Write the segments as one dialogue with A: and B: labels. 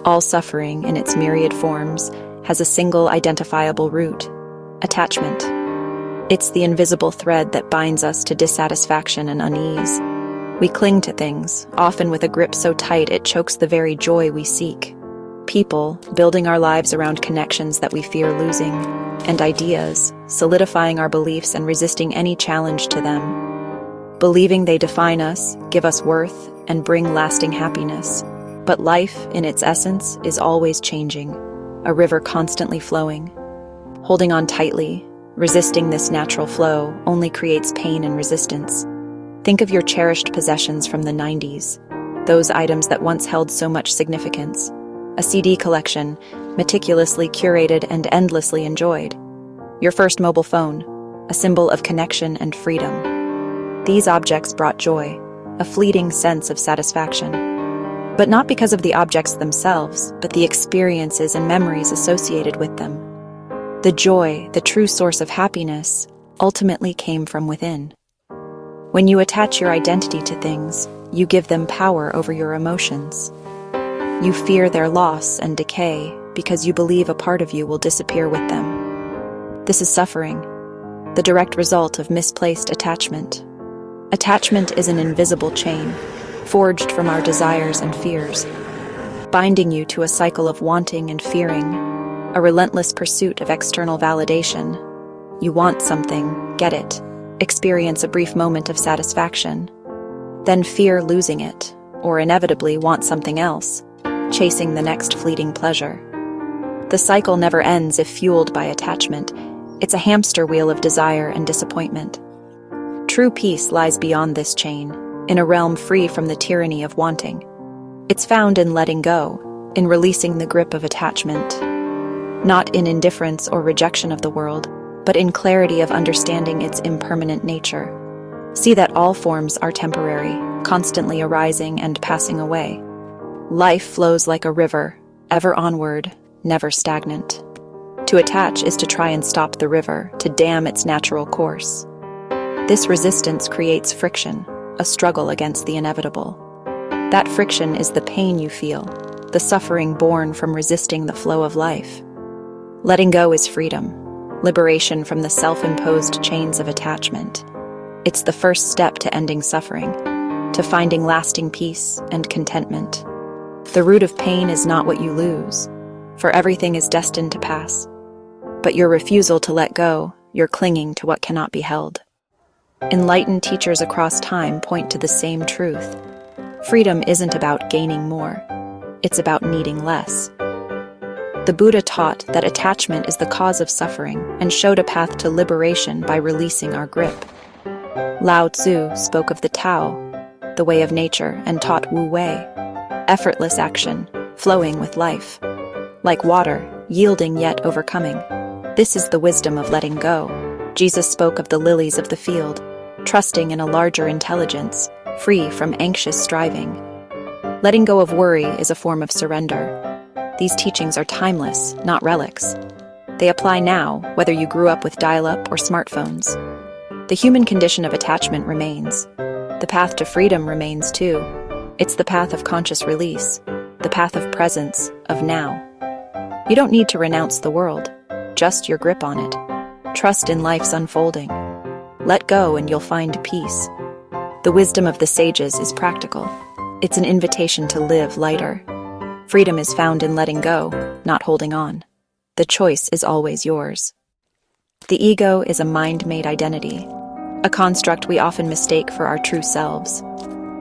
A: All suffering, in its myriad forms, has a single identifiable root: attachment. It's the invisible thread that binds us to dissatisfaction and unease. We cling to things, often with a grip so tight it chokes the very joy we seek. People, building our lives around connections that we fear losing, and ideas, solidifying our beliefs and resisting any challenge to them. Believing they define us, give us worth, and bring lasting happiness. But life, in its essence, is always changing, a river constantly flowing. Holding on tightly, resisting this natural flow, only creates pain and resistance. Think of your cherished possessions from the 90s, those items that once held so much significance. A CD collection, meticulously curated and endlessly enjoyed. Your first mobile phone, a symbol of connection and freedom. These objects brought joy, a fleeting sense of satisfaction. But not because of the objects themselves, but the experiences and memories associated with them. The joy, the true source of happiness, ultimately came from within. When you attach your identity to things, you give them power over your emotions. You fear their loss and decay because you believe a part of you will disappear with them. This is suffering, the direct result of misplaced attachment. Attachment is an invisible chain, forged from our desires and fears, binding you to a cycle of wanting and fearing, a relentless pursuit of external validation. You want something, get it, experience a brief moment of satisfaction, then fear losing it, or inevitably want something else, chasing the next fleeting pleasure. The cycle never ends if fueled by attachment. It's a hamster wheel of desire and disappointment. True peace lies beyond this chain, in a realm free from the tyranny of wanting. It's found in letting go, in releasing the grip of attachment. Not in indifference or rejection of the world, but in clarity of understanding its impermanent nature. See that all forms are temporary, constantly arising and passing away. Life flows like a river, ever onward, never stagnant. To attach is to try and stop the river, to dam its natural course. This resistance creates friction, a struggle against the inevitable. That friction is the pain you feel, the suffering born from resisting the flow of life. Letting go is freedom, liberation from the self-imposed chains of attachment. It's the first step to ending suffering, to finding lasting peace and contentment. The root of pain is not what you lose, for everything is destined to pass. But your refusal to let go, your clinging to what cannot be held. Enlightened teachers across time point to the same truth. Freedom isn't about gaining more, it's about needing less. The Buddha taught that attachment is the cause of suffering and showed a path to liberation by releasing our grip. Lao Tzu spoke of the Tao, the way of nature, and taught Wu Wei, effortless action, flowing with life. Like water, yielding yet overcoming. This is the wisdom of letting go. Jesus spoke of the lilies of the field, trusting in a larger intelligence, free from anxious striving. Letting go of worry is a form of surrender. These teachings are timeless, not relics. They apply now, whether you grew up with dial-up or smartphones. The human condition of attachment remains. The path to freedom remains too. It's the path of conscious release, the path of presence, of now. You don't need to renounce the world, just your grip on it. Trust in life's unfolding. Let go and you'll find peace. The wisdom of the sages is practical. It's an invitation to live lighter. Freedom is found in letting go, not holding on. The choice is always yours. The ego is a mind-made identity, a construct we often mistake for our true selves.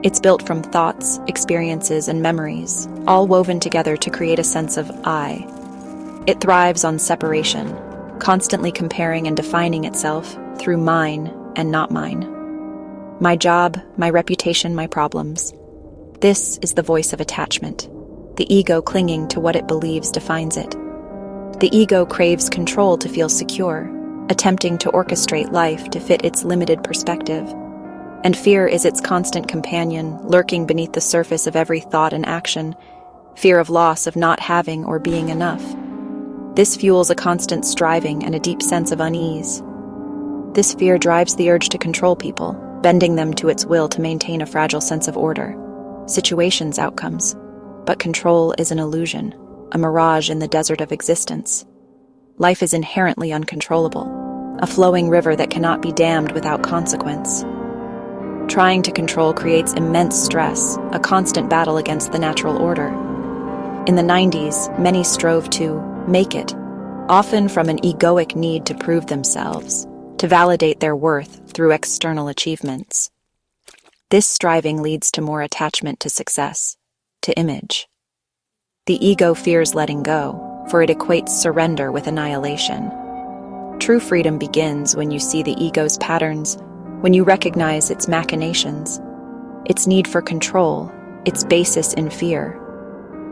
A: It's built from thoughts, experiences, and memories, all woven together to create a sense of I. It thrives on separation, constantly comparing and defining itself through mine and not mine. My job, my reputation, my problems. This is the voice of attachment, the ego clinging to what it believes defines it. The ego craves control to feel secure, attempting to orchestrate life to fit its limited perspective. And fear is its constant companion, lurking beneath the surface of every thought and action, fear of loss, of not having or being enough. This fuels a constant striving and a deep sense of unease. This fear drives the urge to control people, bending them to its will to maintain a fragile sense of order, situations, outcomes. But control is an illusion, a mirage in the desert of existence. Life is inherently uncontrollable, a flowing river that cannot be dammed without consequence. Trying to control creates immense stress, a constant battle against the natural order. In the 90s, many strove to make it, often from an egoic need to prove themselves, to validate their worth through external achievements. This striving leads to more attachment to success, to image. The ego fears letting go, for it equates surrender with annihilation. True freedom begins when you see the ego's patterns, when you recognize its machinations, its need for control, its basis in fear.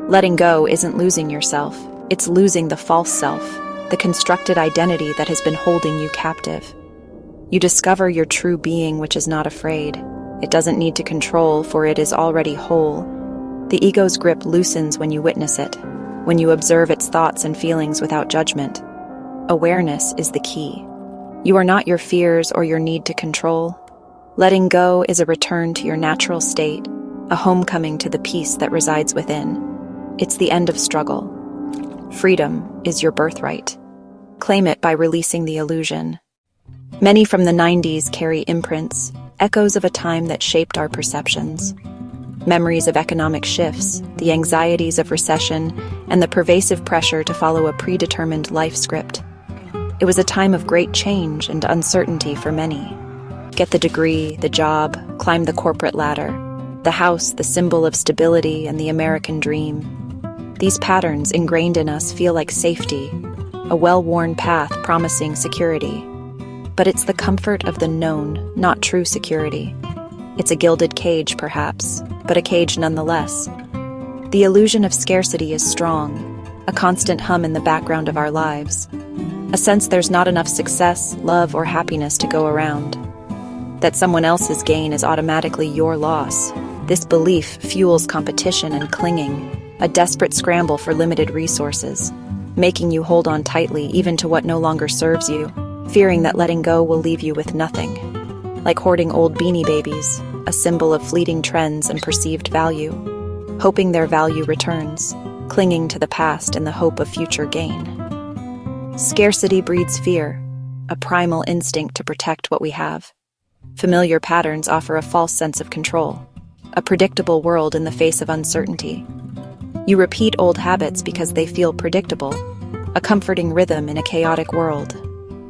A: Letting go isn't losing yourself, it's losing the false self, the constructed identity that has been holding you captive. You discover your true being, which is not afraid. It doesn't need to control, for it is already whole. The ego's grip loosens when you witness it, when you observe its thoughts and feelings without judgment. Awareness is the key. You are not your fears or your need to control. Letting go is a return to your natural state, a homecoming to the peace that resides within. It's the end of struggle. Freedom is your birthright. Claim it by releasing the illusion. Many from the 90s carry imprints, echoes of a time that shaped our perceptions. Memories of economic shifts, the anxieties of recession, and the pervasive pressure to follow a predetermined life script. It was a time of great change and uncertainty for many. Get the degree, the job, climb the corporate ladder, the house, the symbol of stability and the American dream. These patterns ingrained in us feel like safety, a well-worn path promising security. But it's the comfort of the known, not true security. It's a gilded cage, perhaps, but a cage nonetheless. The illusion of scarcity is strong, a constant hum in the background of our lives. A sense there's not enough success, love, or happiness to go around. That someone else's gain is automatically your loss. This belief fuels competition and clinging, a desperate scramble for limited resources, making you hold on tightly even to what no longer serves you, fearing that letting go will leave you with nothing. Like hoarding old Beanie Babies, a symbol of fleeting trends and perceived value, hoping their value returns, clinging to the past in the hope of future gain. Scarcity breeds fear, a primal instinct to protect what we have. Familiar patterns offer a false sense of control, a predictable world in the face of uncertainty. You repeat old habits because they feel predictable, a comforting rhythm in a chaotic world.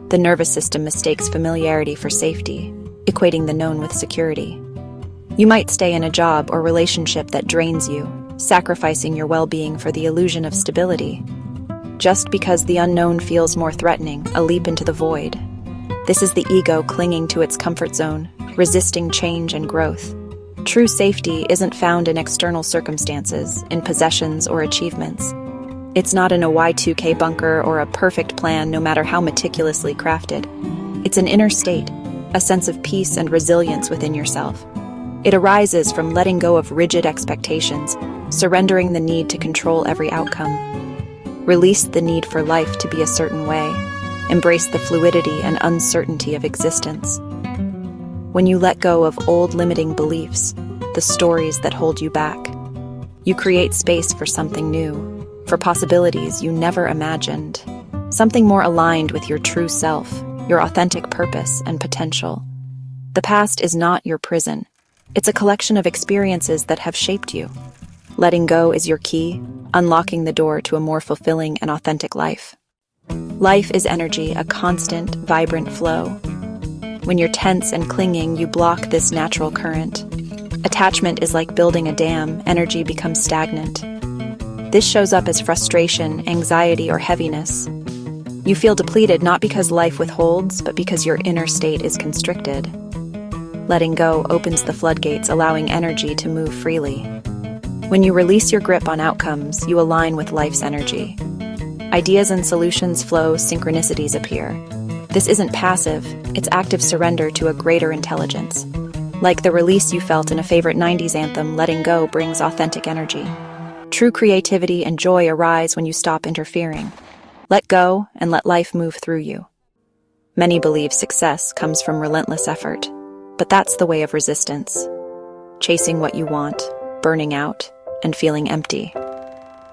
A: The nervous system mistakes familiarity for safety, equating the known with security. You might stay in a job or relationship that drains you, sacrificing your well-being for the illusion of stability. Just because the unknown feels more threatening, a leap into the void. This is the ego clinging to its comfort zone, resisting change and growth. True safety isn't found in external circumstances, in possessions or achievements. It's not in a Y2K bunker or a perfect plan, no matter how meticulously crafted. It's an inner state, a sense of peace and resilience within yourself. It arises from letting go of rigid expectations, surrendering the need to control every outcome. Release the need for life to be a certain way. Embrace the fluidity and uncertainty of existence. When you let go of old limiting beliefs, the stories that hold you back, you create space for something new, for possibilities you never imagined, something more aligned with your true self, your authentic purpose and potential. The past is not your prison. It's a collection of experiences that have shaped you. Letting go is your key, unlocking the door to a more fulfilling and authentic life. Life is energy, a constant, vibrant flow. When you're tense and clinging, you block this natural current. Attachment is like building a dam, energy becomes stagnant. This shows up as frustration, anxiety, or heaviness. You feel depleted not because life withholds, but because your inner state is constricted. Letting go opens the floodgates, allowing energy to move freely. When you release your grip on outcomes, you align with life's energy. Ideas and solutions flow, synchronicities appear. This isn't passive, it's active surrender to a greater intelligence. Like the release you felt in a favorite 90s anthem, letting go brings authentic energy. True creativity and joy arise when you stop interfering. Let go and let life move through you. Many believe success comes from relentless effort, but that's the way of resistance. Chasing what you want, burning out, and feeling empty.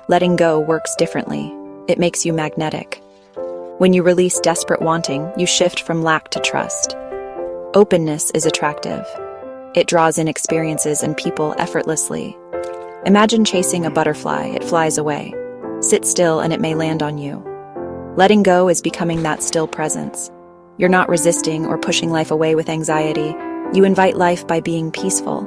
A: Letting go works differently. It makes you magnetic. When you release desperate wanting, you shift from lack to trust. Openness is attractive. It draws in experiences and people effortlessly. Imagine chasing a butterfly. It flies away. Sit still and it may land on you. Letting go is becoming that still presence. You're not resisting or pushing life away with anxiety. You invite life by being peaceful.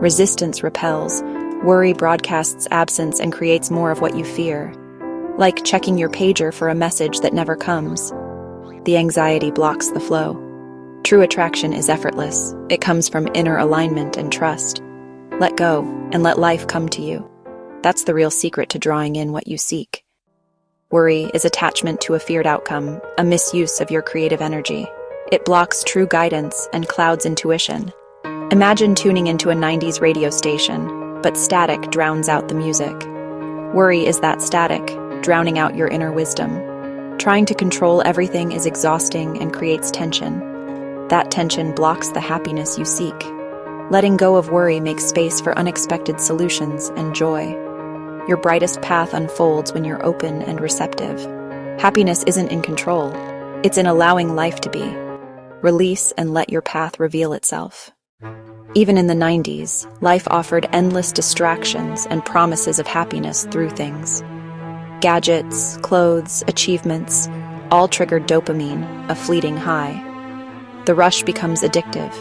A: Resistance repels. Worry broadcasts absence and creates more of what you fear. Like checking your pager for a message that never comes. The anxiety blocks the flow. True attraction is effortless. It comes from inner alignment and trust. Let go and let life come to you. That's the real secret to drawing in what you seek. Worry is attachment to a feared outcome, a misuse of your creative energy. It blocks true guidance and clouds intuition. Imagine tuning into a 90s radio station, but static drowns out the music. Worry is that static, drowning out your inner wisdom. Trying to control everything is exhausting and creates tension. That tension blocks the happiness you seek. Letting go of worry makes space for unexpected solutions and joy. Your brightest path unfolds when you're open and receptive. Happiness isn't in control. It's in allowing life to be. Release and let your path reveal itself. Even in the 90s, life offered endless distractions and promises of happiness through things. Gadgets, clothes, achievements, all triggered dopamine, a fleeting high. The rush becomes addictive.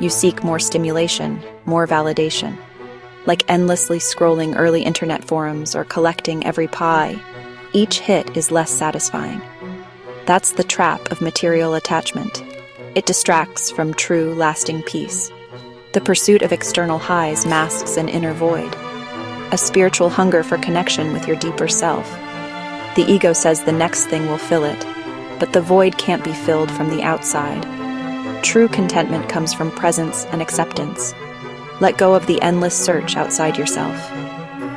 A: You seek more stimulation, more validation. Like endlessly scrolling early internet forums or collecting every pie, each hit is less satisfying. That's the trap of material attachment. It distracts from true, lasting peace. The pursuit of external highs masks an inner void, a spiritual hunger for connection with your deeper self. The ego says the next thing will fill it, but the void can't be filled from the outside. True contentment comes from presence and acceptance. Let go of the endless search outside yourself.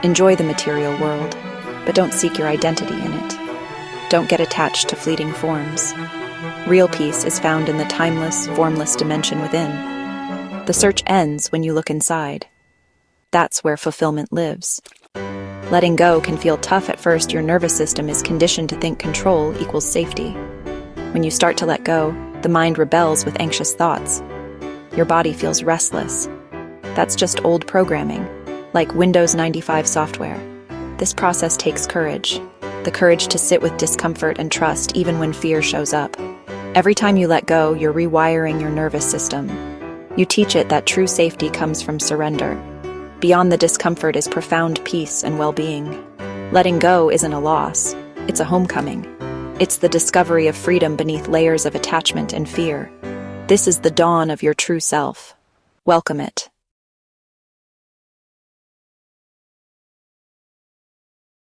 A: Enjoy the material world, but don't seek your identity in it. Don't get attached to fleeting forms. Real peace is found in the timeless, formless dimension within. The search ends when you look inside. That's where fulfillment lives. Letting go can feel tough at first. Your nervous system is conditioned to think control equals safety. When you start to let go, the mind rebels with anxious thoughts. Your body feels restless. That's just old programming, like Windows 95 software. This process takes courage. The courage to sit with discomfort and trust even when fear shows up. Every time you let go, you're rewiring your nervous system. You teach it that true safety comes from surrender. Beyond the discomfort is profound peace and well-being. Letting go isn't a loss. It's a homecoming. It's the discovery of freedom beneath layers of attachment and fear. This is the dawn of your true self. Welcome it.